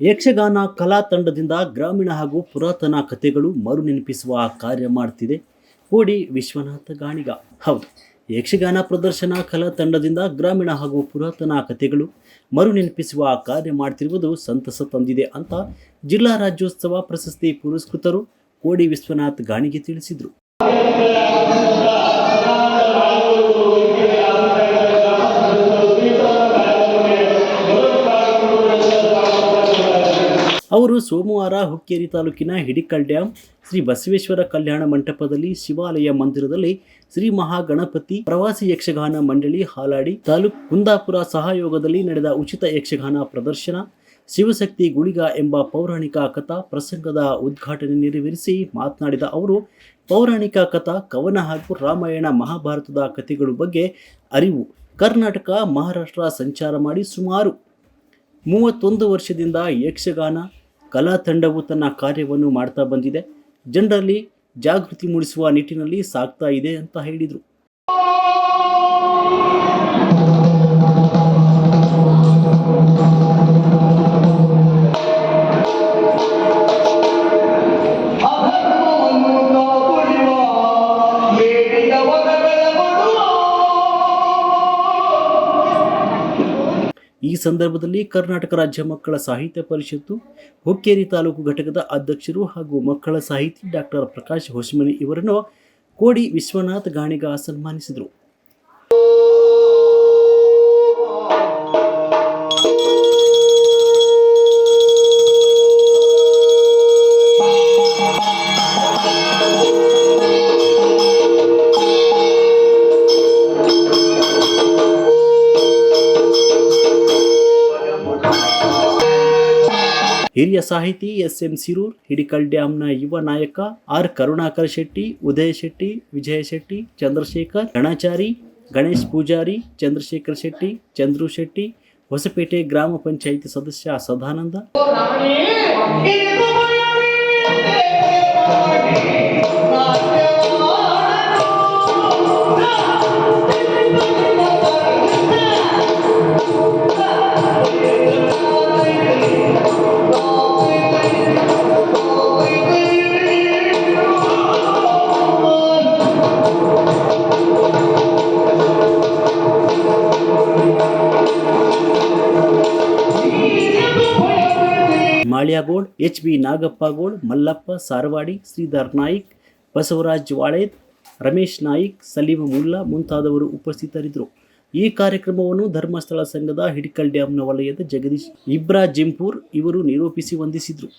ಯಕ್ಷಗಾನ ಕಲಾ ತಂಡದಿಂದ ಗ್ರಾಮೀಣ ಹಾಗೂ ಪುರಾತನ ಕಥೆಗಳು ಮರು ನೆನಪಿಸುವ ಕಾರ್ಯ ಮಾಡ್ತಿದೆ ಕೋಡಿ ವಿಶ್ವನಾಥ ಗಾಣಿಗ. ಹೌದು, ಯಕ್ಷಗಾನ ಪ್ರದರ್ಶನ ಕಲಾ ತಂಡದಿಂದ ಗ್ರಾಮೀಣ ಹಾಗೂ ಪುರಾತನ ಕಥೆಗಳು ಮರು ನೆನಪಿಸುವ ಕಾರ್ಯ ಮಾಡ್ತಿರುವುದು ಸಂತಸ ತಂದಿದೆ ಅಂತ ಜಿಲ್ಲಾ ರಾಜ್ಯೋತ್ಸವ ಪ್ರಶಸ್ತಿ ಪುರಸ್ಕೃತರು ಕೋಡಿ ವಿಶ್ವನಾಥ್ ಗಾಣಿಗೆ ತಿಳಿಸಿದರು. ಅವರು ಸೋಮವಾರ ಹುಕ್ಕೇರಿ ತಾಲೂಕಿನ ಹಿಡಿಕಲ್ ಡ್ಯಾಂ ಶ್ರೀ ಬಸವೇಶ್ವರ ಕಲ್ಯಾಣ ಮಂಟಪದಲ್ಲಿ ಶಿವಾಲಯ ಮಂದಿರದಲ್ಲಿ ಶ್ರೀ ಮಹಾಗಣಪತಿ ಪ್ರವಾಸಿ ಯಕ್ಷಗಾನ ಮಂಡಳಿ ಹಾಲಾಡಿ ತಾಲೂಕು ಕುಂದಾಪುರ ಸಹಯೋಗದಲ್ಲಿ ನಡೆದ ಉಚಿತ ಯಕ್ಷಗಾನ ಪ್ರದರ್ಶನ ಶಿವಶಕ್ತಿ ಗುಳಿಗ ಎಂಬ ಪೌರಾಣಿಕ ಕಥಾ ಪ್ರಸಂಗದ ಉದ್ಘಾಟನೆ ನೆರವೇರಿಸಿ ಮಾತನಾಡಿದ ಅವರು, ಪೌರಾಣಿಕ ಕಥಾ ಕವನ ಹಾಗೂ ರಾಮಾಯಣ ಮಹಾಭಾರತದ ಕಥೆಗಳ ಬಗ್ಗೆ ಅರಿವು ಕರ್ನಾಟಕ ಮಹಾರಾಷ್ಟ್ರ ಸಂಚಾರ ಮಾಡಿ ಸುಮಾರು 31 ವರ್ಷದಿಂದ ಯಕ್ಷಗಾನ ಕಲಾ ತಂಡವು ತನ್ನ ಕಾರ್ಯವನ್ನು ಮಾಡ್ತಾ ಬಂದಿದೆ, ಜನರಲ್ಲಿ ಜಾಗೃತಿ ಮೂಡಿಸುವ ನಿಟ್ಟಿನಲ್ಲಿ ಸಾಗ್ತಾ ಇದೆ ಅಂತ ಹೇಳಿದರು. ಈ ಸಂದರ್ಭದಲ್ಲಿ ಕರ್ನಾಟಕ ರಾಜ್ಯ ಮಕ್ಕಳ ಸಾಹಿತ್ಯ ಪರಿಷತ್ತು ಹುಕ್ಕೇರಿ ತಾಲೂಕು ಘಟಕದ ಅಧ್ಯಕ್ಷರು ಹಾಗೂ ಮಕ್ಕಳ ಸಾಹಿತಿ ಡಾಕ್ಟರ್ ಪ್ರಕಾಶ್ ಹೊಸಮನಿ ಇವರನ್ನು ಕೋಡಿ ವಿಶ್ವನಾಥ್ ಗಾಣಿಗ ಸನ್ಮಾನಿಸಿದರು. ಹಿರಿಯ ಸಾಹಿತಿ ಎಸ್.ಎಂ. ಸಿರೂರ್, ಹಿಡಿಕಲ್ ಡ್ಯಾಂನ ಯುವ ನಾಯಕ ಆರ್. ಕರುಣಾಕರ್ ಶೆಟ್ಟಿ, ಉದಯ ಶೆಟ್ಟಿ, ವಿಜಯ ಶೆಟ್ಟಿ, ಚಂದ್ರಶೇಖರ್ ಗಣಚಾರಿ, ಗಣೇಶ್ ಪೂಜಾರಿ, ಚಂದ್ರಶೇಖರ್ ಶೆಟ್ಟಿ, ಚಂದ್ರು ಶೆಟ್ಟಿ, ಹೊಸಪೇಟೆ ಗ್ರಾಮ ಪಂಚಾಯಿತಿ ಸದಸ್ಯ ಸದಾನಂದ, ಮಾಳ್ಯಾಗೋಡ್, ಎಚ್.ಬಿ. ನಾಗಪ್ಪಗೋಡ್, ಮಲ್ಲಪ್ಪ ಸಾರವಾಡಿ, ಶ್ರೀಧರ್ ನಾಯ್ಕ್, ಬಸವರಾಜ್ ವಾಳೇದ್, ರಮೇಶ್ ನಾಯ್ಕ್, ಸಲೀಂ ಮುಲ್ಲಾ ಮುಂತಾದವರು ಉಪಸ್ಥಿತರಿದ್ದರು. ಈ ಕಾರ್ಯಕ್ರಮವನ್ನು ಧರ್ಮಸ್ಥಳ ಸಂಘದ ಹಿಡಿಕಲ್ ಡ್ಯಾಂನ ವಲಯದ ಜಗದೀಶ್ ಇಬ್ರಾಜಿಂಪುರ್ ಇವರು ನಿರೂಪಿಸಿ ವಂದಿಸಿದರು.